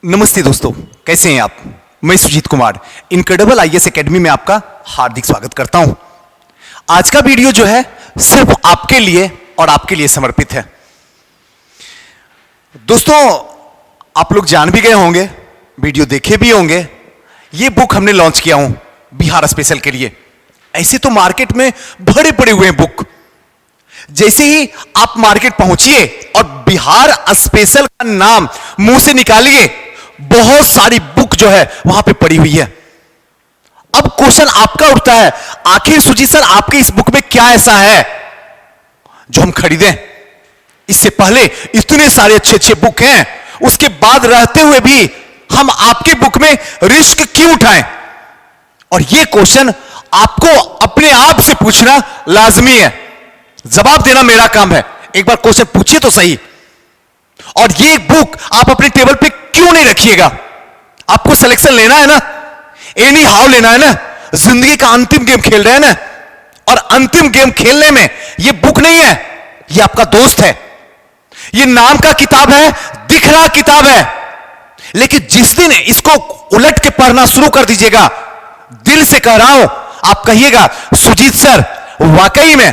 नमस्ते दोस्तों, कैसे हैं आप। मैं Sujeet Kumar incredible IAS academy में आपका हार्दिक स्वागत करता हूं। आज का वीडियो जो है सिर्फ आपके लिए और आपके लिए समर्पित है। दोस्तों, आप लोग जान भी गए होंगे, वीडियो देखे भी होंगे, ये बुक हमने लॉन्च किया हूं बिहार स्पेशल के लिए। ऐसे तो मार्केट में भरे पड़े हुए हैं बुक। जैसे ही आप मार्केट पहुंचिए और बिहार स्पेशल का नाम मुंह से निकालिए, बहुत सारी बुक जो है वहां पे पड़ी हुई है। अब क्वेश्चन आपका उठता है, आखिर सुजीत सर आपके इस बुक में क्या ऐसा है जो हम खरीदें। इससे पहले इतने सारे अच्छे अच्छे बुक हैं, उसके बाद रहते हुए भी हम आपके बुक में रिस्क क्यों उठाएं। और यह क्वेश्चन आपको अपने आप से पूछना लाजमी है, जवाब देना मेरा काम है। एक बार क्वेश्चन पूछिए तो सही। और ये बुक आप अपने टेबल पे क्यों नहीं रखिएगा। आपको सिलेक्शन लेना है ना, एनी हाउ लेना है ना, जिंदगी का अंतिम गेम खेल रहे हैं ना। और अंतिम गेम खेलने में ये बुक नहीं है, ये आपका दोस्त है। ये नाम का किताब है, दिख रहा किताब है, लेकिन जिस दिन इसको उलट के पढ़ना शुरू कर दीजिएगा, दिल से कह रहा हूं, आप कहिएगा सुजीत सर वाकई में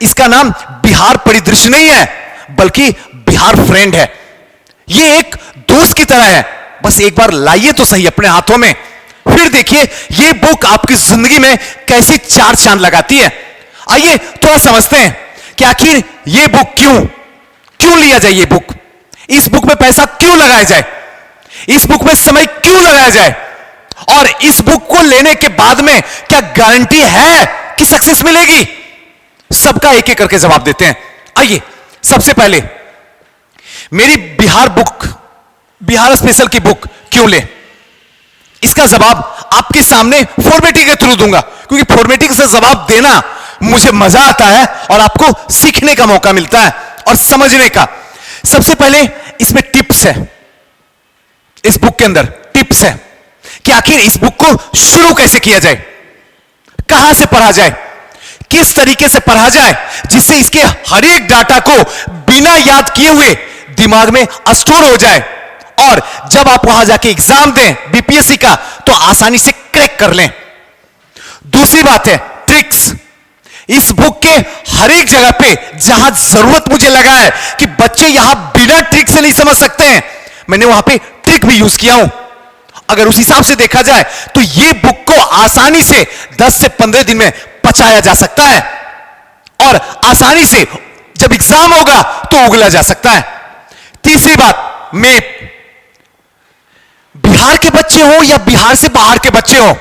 इसका नाम बिहार परिदृश्य नहीं है, बल्कि बिहार फ्रेंड है। ये एक दोस्त की तरह है। बस एक बार लाइए तो सही अपने हाथों में, फिर देखिए ये बुक आपकी जिंदगी में कैसी चार चांद लगाती है। आइए थोड़ा समझते हैं कि आखिर ये बुक क्यों लिया जाए। ये बुक, इस बुक में पैसा क्यों लगाया जाए, इस बुक में समय क्यों लगाया जाए, और इस बुक को लेने के बाद में क्या गारंटी है कि सक्सेस मिलेगी। सबका एक एक करके जवाब देते हैं। आइए, सबसे पहले मेरी बिहार स्पेशल की बुक क्यों ले, इसका जवाब आपके सामने फॉर्मेटिंग के थ्रू दूंगा, क्योंकि फॉर्मेटिंग से जवाब देना मुझे मजा आता है और आपको सीखने का मौका मिलता है और समझने का। सबसे पहले इसमें टिप्स है, इस बुक के अंदर टिप्स है कि आखिर इस बुक को शुरू कैसे किया जाए, कहां से पढ़ा जाए, किस तरीके से पढ़ा जाए जिससे इसके हर एक डाटा को बिना याद किए हुए दिमाग में स्टोर हो जाए, और जब आप वहां जाके एग्जाम दें बीपीएससी का तो आसानी से क्रैक कर लें। दूसरी बात है ट्रिक्स। इस बुक के हर एक जगह पे जहां जरूरत मुझे लगा है कि बच्चे यहां बिना ट्रिक से नहीं समझ सकते हैं, मैंने वहां पे ट्रिक भी यूज किया हूं। अगर उस हिसाब से देखा जाए तो यह बुक को आसानी से 10 से 15 दिन में पचाया जा सकता है, और आसानी से जब एग्जाम होगा तो उगला जा सकता है। तीसरी बात, मैप। बिहार के बच्चे हो या बिहार से बाहर के बच्चे हो,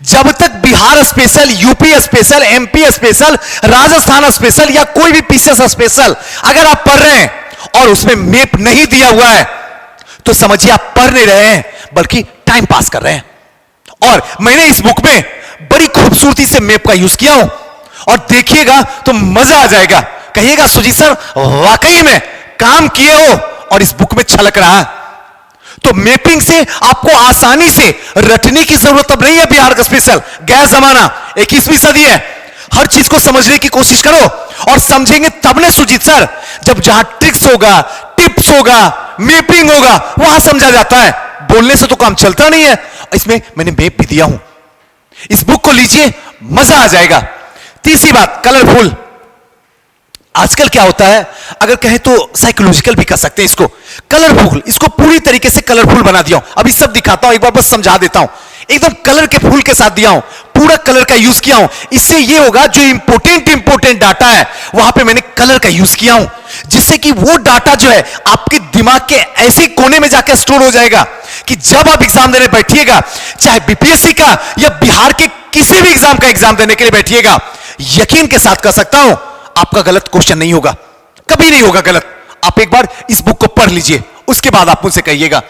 जब तक Bihar special, UP special, MP special, Rajasthan special या कोई भी पीसीएस स्पेशल अगर आप पढ़ रहे हैं और उसमें मैप नहीं दिया हुआ है, तो समझिए आप पढ़ नहीं रहे हैं बल्कि टाइम पास कर रहे हैं। और मैंने इस बुक में बड़ी खूबसूरती से मैप का यूज किया हूं, और देखिएगा तो मजा आ जाएगा। कहिएगा सुजीत सर वाकई में काम किए हो और इस बुक में छलक रहा है। तो मैपिंग से आपको आसानी से रटने की जरूरत अब नहीं है। बिहार का स्पेशल गैर जमाना 21वीं सदी है। हर चीज को समझने की कोशिश करो, और समझेंगे तब ने सुजीत सर, जब जहां ट्रिक्स होगा, टिप्स होगा, मैपिंग होगा, वहां समझा जाता है। बोलने से तो काम चलता नहीं है। इसमें मैंने मैप भी दिया हूं। इस बुक को लीजिए, मजा आ जाएगा। तीसरी बात, कलरफुल। आजकल क्या होता है, अगर कहें तो साइकोलॉजिकल भी कर सकते हैं इसको, कलरफुल। इसको पूरी तरीके से कलरफुल बना दिया हूं। अभी सब दिखाता हूं, एक बार बस समझा देता हूं। एकदम कलर के फूल के साथ दिया हूं, पूरा कलर का यूज किया हूं। इससे यह होगा जो इंपोर्टेंट डाटा है वहां पे मैंने कलर का यूज किया हूं, जिससे कि वो डाटा जो है आपके दिमाग के ऐसे कोने में जाकर स्टोर हो जाएगा कि जब आप एग्जाम देने बैठिएगा, चाहे बीपीएससी का या बिहार के किसी भी एग्जाम का एग्जाम देने के लिए बैठिएगा, यकीन के साथ कह सकता हूं आपका गलत क्वेश्चन नहीं होगा, कभी नहीं होगा गलत। आप एक बार इस बुक को पढ़ लीजिए, उसके बाद आप मुझसे कहिएगा।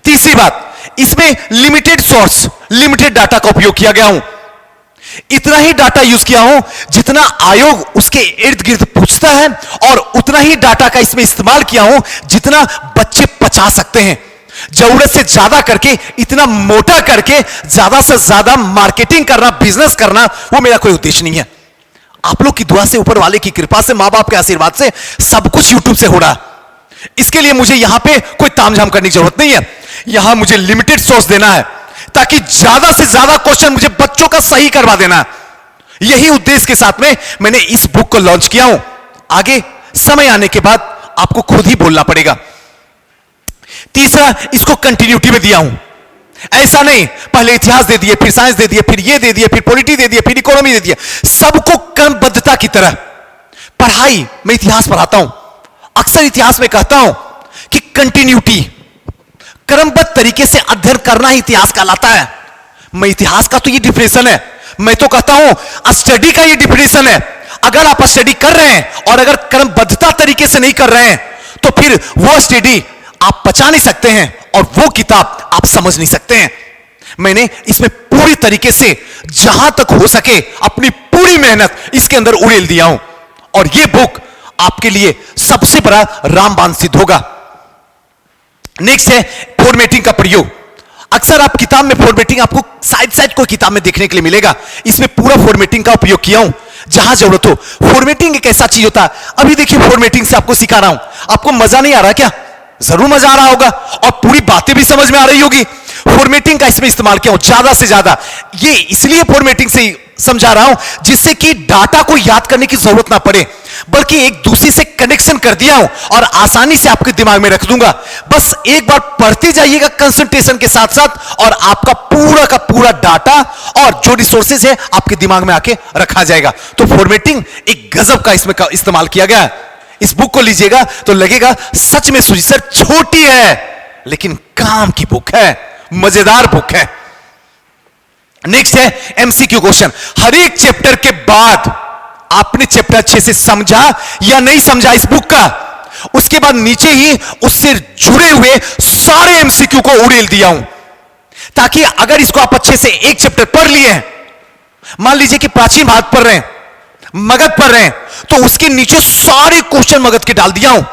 तीसरी बात, इसमें लिमिटेड सोर्स, लिमिटेड डाटा का उपयोग किया गया हूं। इतना ही डाटा यूज किया हूं जितना आयोग उसके इर्द गिर्द पूछता है, और उतना ही डाटा का इसमें इस्तेमाल किया हूं जितना बच्चे पचा सकते हैं। जरूरत से ज्यादा करके, इतना मोटा करके ज्यादा से ज्यादा मार्केटिंग करना, बिजनेस करना, वो मेरा कोई उद्देश्य नहीं है। आप लोग की दुआ से, ऊपर वाले की कृपा से, मां बाप के आशीर्वाद से सब कुछ यूट्यूब से हो रहा। इसके लिए मुझे यहां पे कोई तामझाम करने की जरूरत नहीं है। यहां मुझे लिमिटेड सोर्स देना है ताकि ज्यादा से ज्यादा क्वेश्चन मुझे बच्चों का सही करवा देना है। यही उद्देश्य के साथ में मैंने इस बुक को लॉन्च किया हूं। आगे समय आने के बाद आपको खुद ही बोलना पड़ेगा। तीसरा, इसको कंटिन्यूटी में दिया हूं। ऐसा नहीं पहले इतिहास दे दिए, फिर साइंस दे दिए, फिर ये दे दिए, फिर पॉलिटी दे दिए, फिर इकोनॉमी दे दिए। सबको क्रमबद्धता की तरह पढ़ाई। मैं इतिहास पढ़ाता हूं, अक्सर इतिहास में कहता हूं कि कंटिन्यूटी, क्रमबद्ध तरीके से अध्ययन करना ही इतिहास कहलाता है। मैं इतिहास का तो ये डिफिनेशन है, मैं तो कहता हूं स्टडी का ये डिफिनेशन है। अगर आप स्टडी कर रहे हैं और अगर क्रमबद्धता तरीके से नहीं कर रहे हैं तो फिर वो स्टडी आप पचा नहीं सकते हैं और वो किताब आप समझ नहीं सकते हैं। मैंने इसमें पूरी तरीके से जहां तक हो सके अपनी पूरी मेहनत इसके अंदर उड़ेल दिया हूं और ये बुक आपके लिए सबसे बड़ा रामबाण सिद्ध होगा। नेक्स्ट है फॉर्मेटिंग का प्रयोग। अक्सर आप किताब में फॉर्मेटिंग आपको साइड कोई किताब में देखने के लिए मिलेगा। इसमें पूरा फॉर्मेटिंग का उपयोग किया हूं जहां जरूरत हो। फॉर्मेटिंग एक ऐसा चीज होता है, अभी देखिए फॉर्मेटिंग से आपको सिखा रहा हूं। आपको मजा नहीं आ रहा क्या? जरूर मजा आ रहा होगा और पूरी बातें भी समझ में आ रही होगी। फॉर्मेटिंग का इसमें इस्तेमाल किया हूं ज्यादा से ज्यादा। ये इसलिए फॉर्मेटिंग से समझा रहा हूं जिससे कि डाटा को याद करने की जरूरत ना पड़े, बल्कि एक दूसरे से कनेक्शन कर दिया हूं और आसानी से आपके दिमाग में रख दूंगा। बस एक बार पढ़ते जाइएगा कंसंट्रेशन के साथ साथ और आपका पूरा का पूरा डाटा और जो रिसोर्सेज है आपके दिमाग में आके रखा जाएगा। तो फॉर्मेटिंग एक गजब का इसमें इस्तेमाल किया गया है। इस बुक को लीजिएगा तो लगेगा सच में सुजी सर छोटी है लेकिन काम की बुक है, मजेदार बुक है। नेक्स्ट है एमसीक्यू क्वेश्चन। हर एक चैप्टर के बाद आपने चैप्टर अच्छे से समझा या नहीं समझा इस बुक का, उसके बाद नीचे ही उससे जुड़े हुए सारे एमसीक्यू को उड़ेल दिया हूं ताकि अगर इसको आप अच्छे से एक चैप्टर पढ़ लिए हैं, मान लीजिए कि प्राचीन भारत पढ़ रहे हैं, मगध पढ़ रहे हैं, तो उसके नीचे सारे क्वेश्चन मगध के डाल दिया हूं।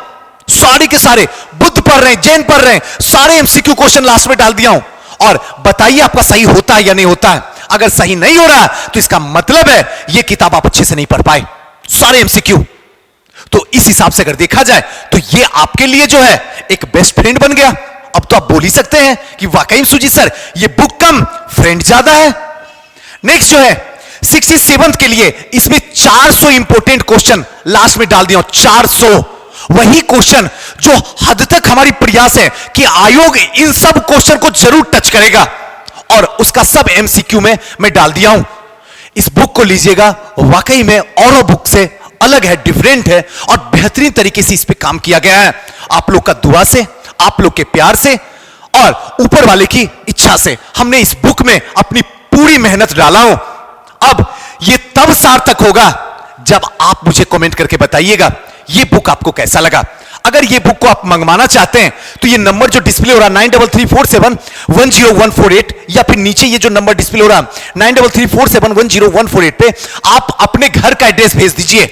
सारे के सारे बुद्ध पढ़ रहे हैं, जैन पढ़ रहे हैं, सारे एमसीक्यू क्वेश्चन लास्ट में डाल दिया हूं और बताइए आपका सही होता है या नहीं होता है। अगर सही नहीं हो रहा तो इसका मतलब है यह किताब आप अच्छे से नहीं पढ़ पाए, सारे एमसीक्यू। तो इस हिसाब से अगर देखा जाए तो यह आपके लिए जो है एक बेस्ट फ्रेंड बन गया। अब तो आप बोल ही सकते हैं कि वाकई सुजीत सर यह बुक कम फ्रेंड ज्यादा है। नेक्स्ट जो है 67th के लिए इसमें 400 इंपोर्टेंट क्वेश्चन लास्ट में डाल दिया। 400 वही क्वेश्चन जो हद तक हमारी प्रयास है कि आयोग इन सब क्वेश्चन को जरूर टच करेगा और उसका सब एमसीक्यू में मैं डाल दिया हूं। इस बुक को लीजिएगा, वाकई में औरों बुक से अलग है, डिफरेंट है और बेहतरीन तरीके से इस पे काम किया गया है। आप लोग का दुआ से, आप लोग के प्यार से और ऊपर वाले की इच्छा से हमने इस बुक में अपनी पूरी मेहनत डाला हूं। अब यह तब सार्थक होगा जब आप मुझे कमेंट करके बताइएगा यह बुक आपको कैसा लगा। अगर यह बुक को आप मंगवाना चाहते हैं तो यह नंबर जो डिस्प्ले हो रहा है 9334710148 या फिर नीचे ये जो नंबर डिस्प्ले हो रहा है 9334710148 पे आप अपने घर का एड्रेस भेज दीजिए।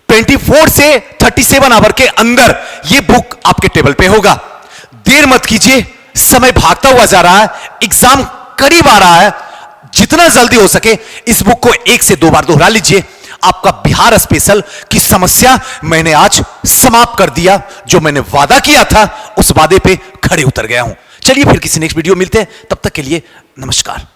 24 से 37 आवर के अंदर यह बुक आपके टेबल पे होगा। देर मत कीजिए, समय भागता हुआ जा रहा है, एग्जाम करीब आ रहा है। जितना जल्दी हो सके इस बुक को 1 से 2 बार दोहरा लीजिए। आपका बिहार स्पेशल की समस्या मैंने आज समाप्त कर दिया। जो मैंने वादा किया था उस वादे पे खड़े उतर गया हूं। चलिए फिर किसी नेक्स्ट वीडियो मिलते हैं, तब तक के लिए नमस्कार।